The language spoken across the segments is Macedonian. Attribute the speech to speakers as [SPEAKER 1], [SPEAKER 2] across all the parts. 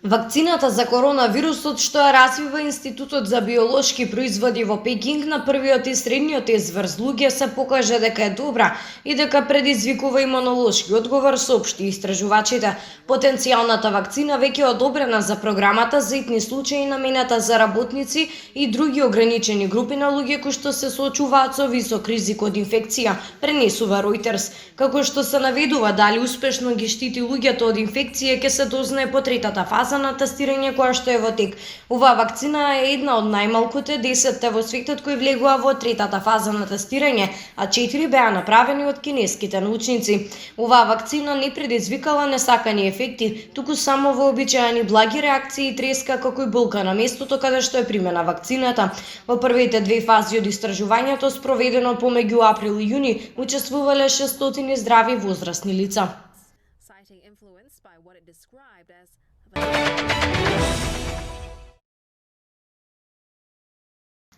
[SPEAKER 1] Вакцината за коронавирусот што ја развива Институтот за биолошки производи во Пекинг на првиот и средниот изврст луѓе се покажа дека е добра и дека предизвикува имунолошки одговор, соопшти истражувачите. Потенцијалната вакцина веќе е одобрена за програмата за итни случаи намената за работници и други ограничени групи на луѓе кои што се соочуваат со висок ризик од инфекција, пренесува Reuters. Како што се наведува дали успешно ги штити луѓето од инфекција ќе се дознае по третата фаза на тестирање која што е во тек. Оваа вакцина е една од најмалкуте 10 во светот кои влегува во третата фаза на тестирање, а 4 беа направени од кинеските научници. Оваа вакцина не предизвикала несакани ефекти, туку само вообичаени благи реакции и треска како и болка на местото каде што е примена вакцината. Во првите две фази од истражувањето спроведено помеѓу април и јуни учествувале 600 здрави возрастни лица.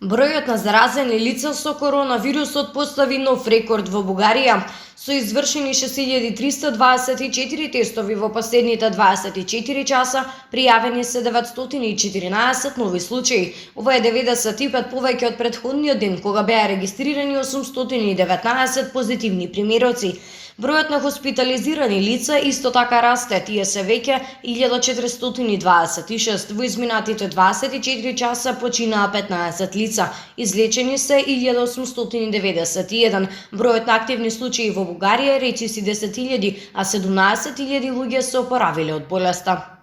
[SPEAKER 1] Бројот на заразени лица со коронавирусот постави нов рекорд во Бугарија. Со извршени 6324 тестови во последните 24 часа, пријавени се 914 нови случаи. Ова е 95 повеќе од претходниот ден, кога беа регистрирани 819 позитивни примероци. Бројот на хоспитализирани лица исто така расте, тие се веќе 1426, во изминатите 24 часа починаа 15 лица, излечени се 1891, бројот на активни случаи во Бугарија е речиси 10.000, а 17.000 луѓе се опоравиле од болеста.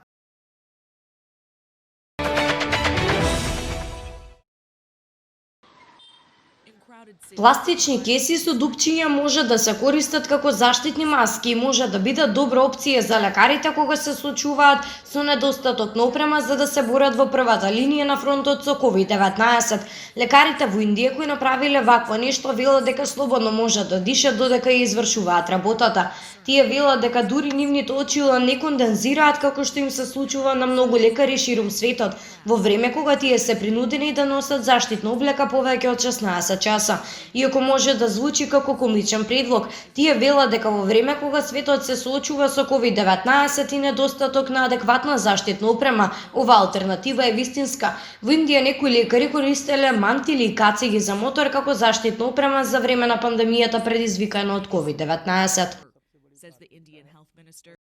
[SPEAKER 1] Пластични кеси со дупчиња може да се користат како заштитни маски и може да бидат добра опција за лекарите кога се соочуваат со недостаток на опрема за да се борат во првата линија на фронтот со COVID-19. Лекарите во Индија кои направиле вакво нешто велат дека слободно можат да дишат додека ја извршуваат работата. Тие велат дека дури нивните очила не кондензираат како што им се случува на многу лекари ширум светот, во време кога тие се принудени да носат заштитна облека повеќе од 16 часа. Иако може да звучи како комичен предлог, тие велат дека во време кога светот се соочува со COVID-19 и недостаток на адекватна заштитна опрема, ова алтернатива е вистинска. Во Индија некои лекари користеле манти или кациги за мотор како заштитна опрема за време на пандемијата предизвикана од COVID-19.